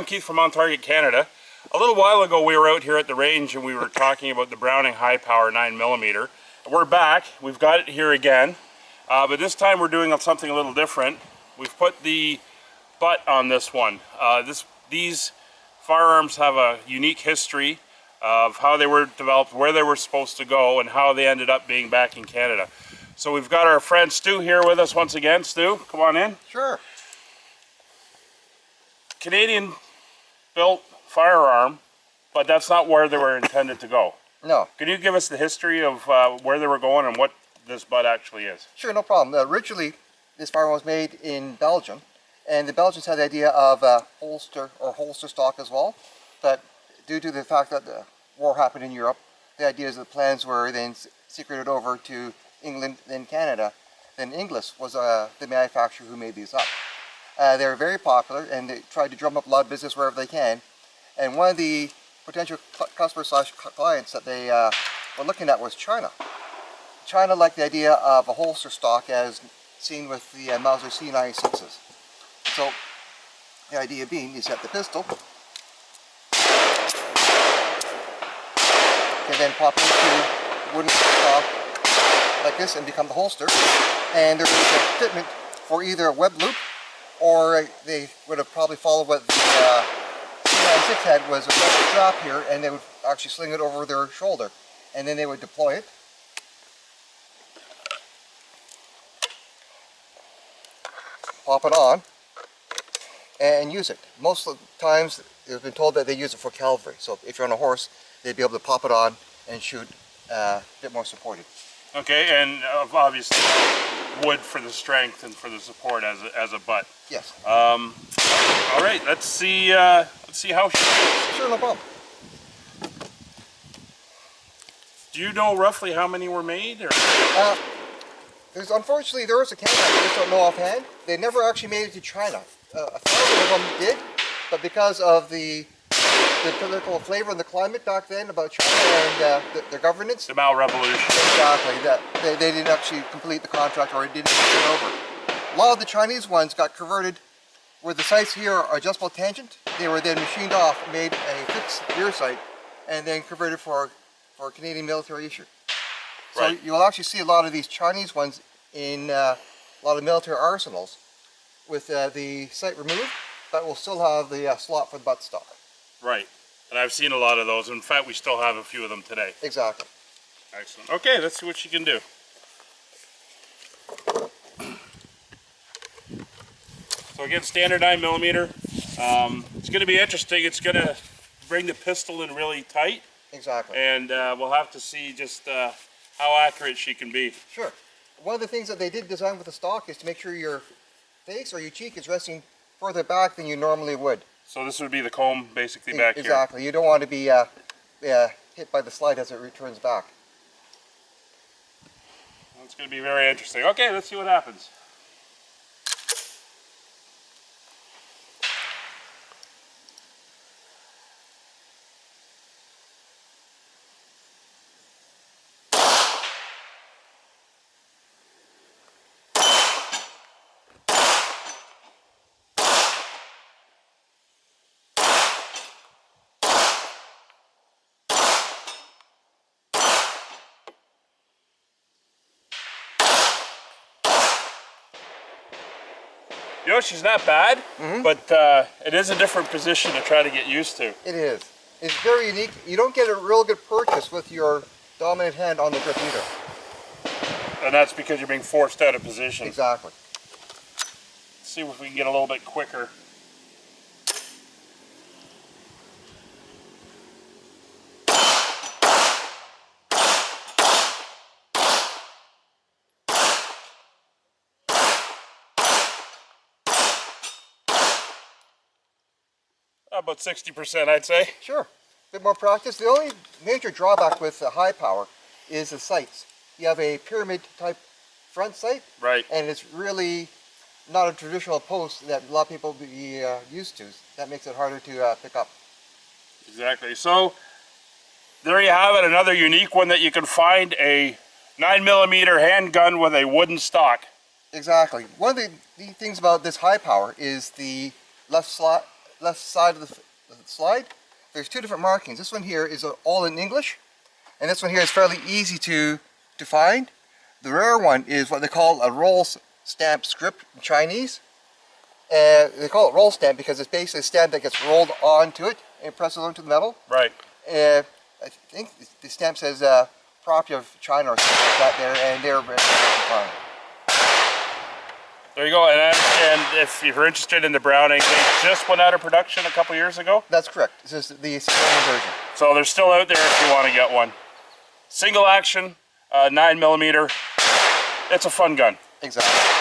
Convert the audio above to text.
Keith from On Target Canada. A little while ago we were out here at the range and we were talking about the Browning high power 9mm. We're back, we've got it here again, but this time we're doing something a little different. We've put the butt on this one. These firearms have a unique history of how they were developed, where they were supposed to go, and how they ended up being back in Canada. So we've got our friend Stu here with us once again. Stu, come on in. Sure. Canadian built firearm, but that's not where they were intended to go. No. Can you give us the history of where they were going and what this butt actually is? Sure, no problem. Originally, this firearm was made in Belgium, and the Belgians had the idea of a holster or holster stock as well, but due to the fact that the war happened in Europe, the ideas of the plans were then secreted over to England, then Canada. Then Inglis was the manufacturer who made these up. They were very popular, and they tried to drum up a lot of business wherever they can. And one of the potential customers / clients that they were looking at was China. China liked the idea of a holster stock as seen with the Mauser C96s. So the idea being, you set the pistol, can then pop into wooden stock like this and become the holster. And there was a fitment for either a web loop, or they would have probably followed what the C96 had, was a strap here, and they would actually sling it over their shoulder, and then they would deploy it. Pop it on, and use it. Most of the times, they've been told that they use it for cavalry. So if you're on a horse, they'd be able to pop it on and shoot a bit more supported. Okay, and obviously wood for the strength and for the support as a butt. Yes. All right, let's see how she shoots. Sure, no problem. Do you know roughly how many were made? Or? Unfortunately, there was a count I just don't know offhand. They never actually made it to China. 1,000 of them did, but because of the political flavor and the climate back then about China and their governance. The Mao Revolution. Exactly. They didn't actually complete the contract, or it didn't get over. A lot of the Chinese ones got converted where the sights here are adjustable tangent. They were then machined off, made a fixed rear sight, and then converted for Canadian military issue. So right. You'll actually see a lot of these Chinese ones in a lot of military arsenals with the sight removed, but we'll still have the slot for the butt stock. Right, and I've seen a lot of those. In fact, we still have a few of them today. Exactly. Excellent. Okay, let's see what she can do. So again, standard 9mm. It's going to be interesting. It's going to bring the pistol in really tight. Exactly. And we'll have to see just how accurate she can be. Sure. One of the things that they did design with the stock is to make sure your face or your cheek is resting further back than you normally would. So this would be the comb basically back here. Exactly. You don't want to be hit by the slide as it returns back. It's going to be very interesting. Okay, let's see what happens. You know, she's not bad, but it is a different position to try to get used to. It is. It's very unique. You don't get a real good purchase with your dominant hand on the grip either. And that's because you're being forced out of position. Exactly. Let's see if we can get a little bit quicker. About 60%, I'd say. Sure. A bit more practice. The only major drawback with high power is the sights. You have a pyramid type front sight. Right. And it's really not a traditional post that a lot of people be used to. That makes it harder to pick up. Exactly. So there you have it, another unique one that you can find, a 9mm handgun with a wooden stock. Exactly. One of the things about this high power is the left slot left side of the slide, there's two different markings. This one here is all in English, and this one here is fairly easy to find. The rare one is what they call a roll stamp script in Chinese. They call it roll stamp because it's basically a stamp that gets rolled onto it and presses onto the metal. Right. I think the stamp says property of China or something like that there, and they're very fine. There you go, and I understand if you're interested in the Browning, they just went out of production a couple years ago. That's correct. This is the civilian version. So they're still out there if you want to get one. Single action, 9mm. It's a fun gun. Exactly.